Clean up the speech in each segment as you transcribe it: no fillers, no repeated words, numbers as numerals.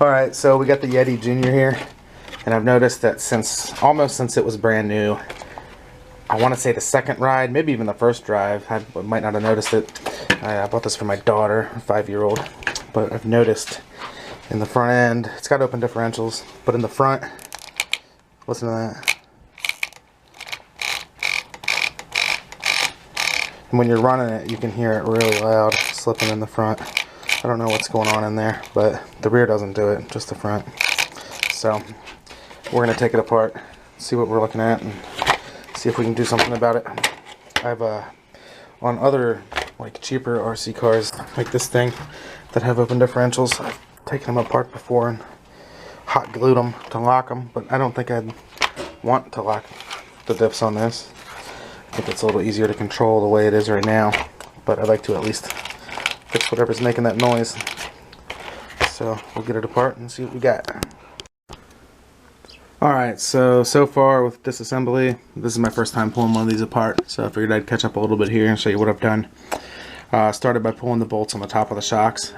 Alright, so we got the Yeti Junior here, and I've noticed that almost since it was brand new, I want to say the second ride, maybe even the first drive, I might not have noticed it. I bought this for my daughter, a 5-year-old, but I've noticed in the front end, it's got open differentials, but in the front, listen to that. And when you're running it, you can hear it really loud, slipping in the front. I don't know what's going on in there, but the rear doesn't do it, just the front. So we're going to take it apart, see what we're looking at, and see if we can do something about it. I've on other like cheaper RC cars like this thing that have open differentials, I've taken them apart before and hot glued them to lock them, but I don't think I'd want to lock the diffs on this. I think it's a little easier to control the way it is right now, but I'd like to at least fix whatever's making that noise. So we'll get it apart and see what we got. Alright, so far with Disassembly, this is my first time pulling one of these apart, so I figured I'd catch up a little bit here and show you what I've done. Started by pulling the bolts on the top of the shocks,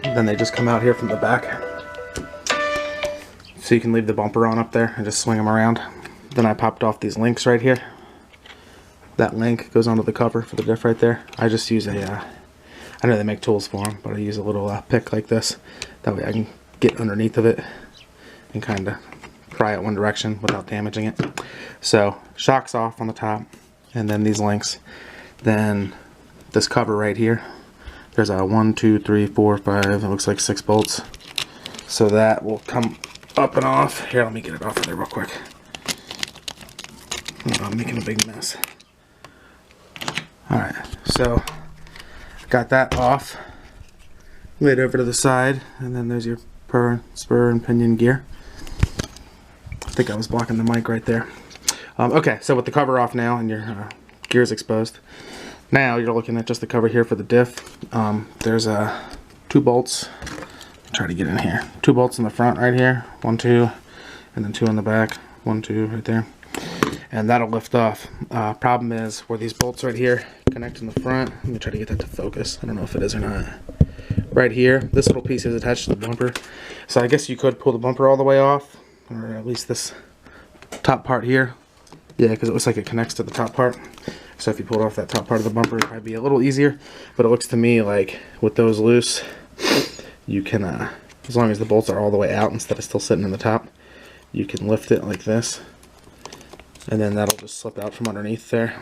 then they just come out here from the back. So you can leave the bumper on up there and just swing them around. Then I popped off these links right here. That link goes onto the cover for the diff right there. I just use I know they make tools for them, but I use a little pick like this. That way I can get underneath of it and kind of pry it one direction without damaging it. So shocks off on the top, and then these links. Then this cover right here. There's a 1, 2, 3, 4, 5. It looks like 6 bolts. So that will come up and off. Here, let me get it off of there real quick. Oh, I'm making a big mess. Alright, so got that off, laid over to the side, and then there's your spur and pinion gear. I think I was blocking the mic right there. Okay, so with the cover off now and your gears exposed, now you're looking at just the cover here for the diff. There's 2 bolts. Try to get in here. 2 bolts in the front right here, 1, 2, and then 2 in the back, 1, 2 right there. And that'll lift off. Problem is where these bolts right here connect in the front. Let me try to get that to focus. I don't know if it is or not. Right here, this little piece is attached to the bumper. So I guess you could pull the bumper all the way off, or at least this top part here. Yeah, because it looks like it connects to the top part. So if you pulled off that top part of the bumper, it'd probably be a little easier. But it looks to me like with those loose, you can, as long as the bolts are all the way out instead of still sitting in the top, you can lift it like this. And then that'll just slip out from underneath there.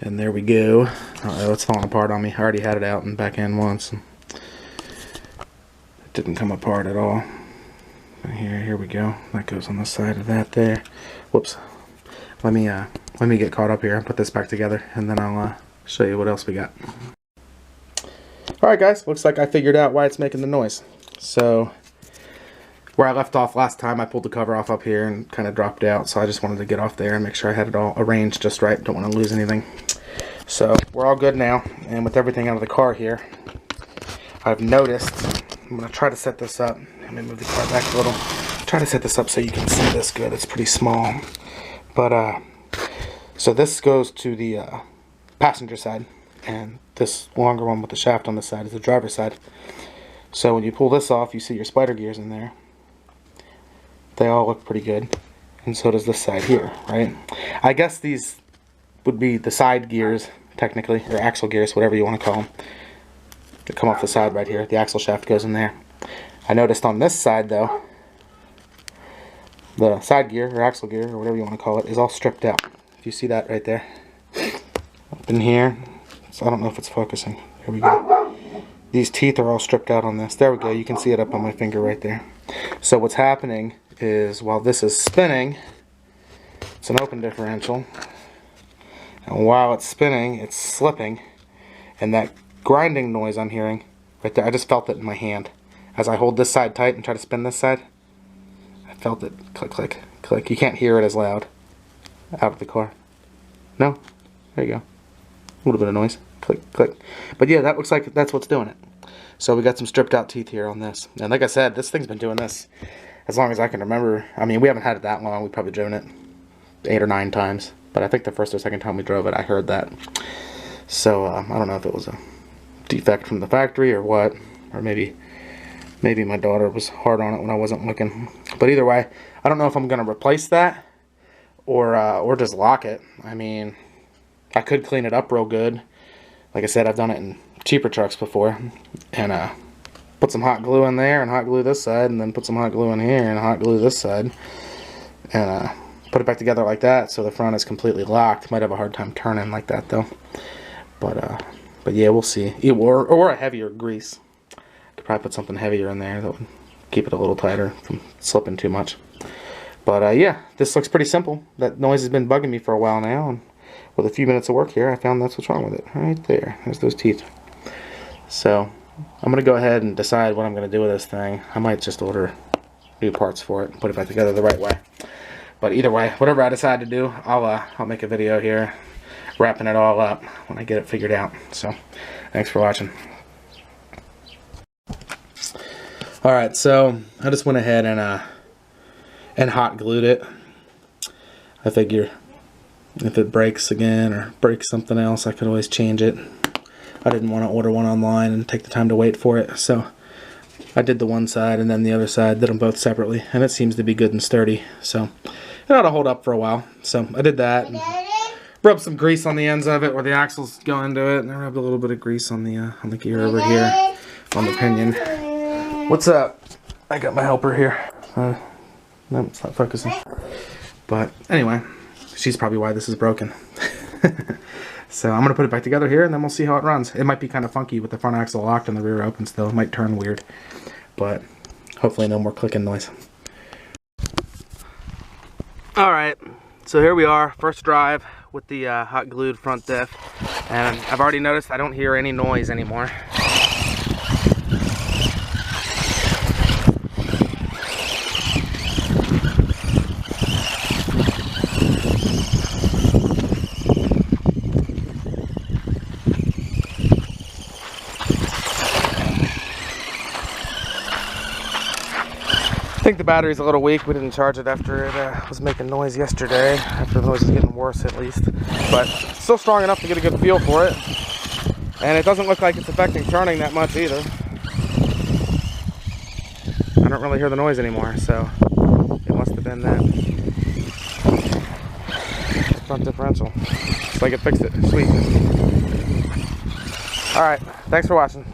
And there we go. Uh-oh, it's falling apart on me. I already had it out and back in once. And it didn't come apart at all. Here we go. That goes on the side of that there. Whoops. Let me get caught up here and put this back together, and then I'll show you what else we got. Alright guys, looks like I figured out why it's making the noise. So where I left off last time, I pulled the cover off up here and kind of dropped out, so I just wanted to get off there and make sure I had it all arranged just right. Don't want to lose anything. So we're all good now, and with everything out of the car here, I've noticed, I'm going to try to set this up. Let me move the car back a little. Try to set this up so you can see this good. It's pretty small. But, so this goes to the passenger side, and this longer one with the shaft on the side is the driver's side. So when you pull this off, you see your spider gears in there. They all look pretty good, and so does this side here, right? I guess these would be the side gears, technically, or axle gears, whatever you want to call them. They come off the side right here. The axle shaft goes in there. I noticed on this side, though, the side gear, or axle gear, or whatever you want to call it, is all stripped out. If you see that right there, up in here, so I don't know if it's focusing. Here we go. These teeth are all stripped out on this. There we go. You can see it up on my finger right there. So what's happening is while this is spinning, it's an open differential, and while it's spinning, it's slipping, and that grinding noise I'm hearing right there, I just felt it in my hand. As I hold this side tight and try to spin this side, I felt it click, click, click. You can't hear it as loud out of the car. No? There you go. A little bit of noise. Click, click. But yeah, that looks like that's what's doing it. So we got some stripped out teeth here on this. And like I said, this thing's been doing this as long as I can remember. I mean, we haven't had it that long. We've probably driven it 8 or 9 times. But I think the first or second time we drove it, I heard that. So I don't know if it was a defect from the factory or what, or maybe my daughter was hard on it when I wasn't looking. But either way, I don't know if I'm gonna replace that or just lock it. I mean, I could clean it up real good. Like I said, I've done it in cheaper trucks before, and put some hot glue in there and hot glue this side, and then put some hot glue in here and hot glue this side, and put it back together like that so the front is completely locked. Might have a hard time turning like that though, but yeah, we'll see. Or a heavier grease. Could probably put something heavier in there that would keep it a little tighter from slipping too much. But yeah, this looks pretty simple. That noise has been bugging me for a while now, and with a few minutes of work here, I found that's what's wrong with it. Right there. There's those teeth. So I'm going to go ahead and decide what I'm going to do with this thing. I might just order new parts for it and put it back together the right way. But either way, whatever I decide to do, I'll make a video here wrapping it all up when I get it figured out. So thanks for watching. Alright, so I just went ahead and hot glued it. I figure if it breaks again or breaks something else, I could always change it. I didn't want to order one online and take the time to wait for it, so I did the one side and then the other side, did them both separately, and it seems to be good and sturdy, so it ought to hold up for a while. So I did that, and rubbed some grease on the ends of it where the axles go into it, and I rubbed a little bit of grease on the gear over here on the pinion. What's up? I got my helper here. No, it's not focusing. But anyway, she's probably why this is broken. So I'm going to put it back together here, and then we'll see how it runs. It might be kind of funky with the front axle locked and the rear open still. It might turn weird, but hopefully no more clicking noise. Alright, so here we are, first drive with the hot glued front diff, and I've already noticed I don't hear any noise anymore. I think the battery's a little weak. We didn't charge it after it was making noise yesterday, after the noise was getting worse at least, but still strong enough to get a good feel for it, and it doesn't look like it's affecting turning that much either. I don't really hear the noise anymore, so it must have been that front differential. Looks like it fixed it. Sweet. Alright, thanks for watching.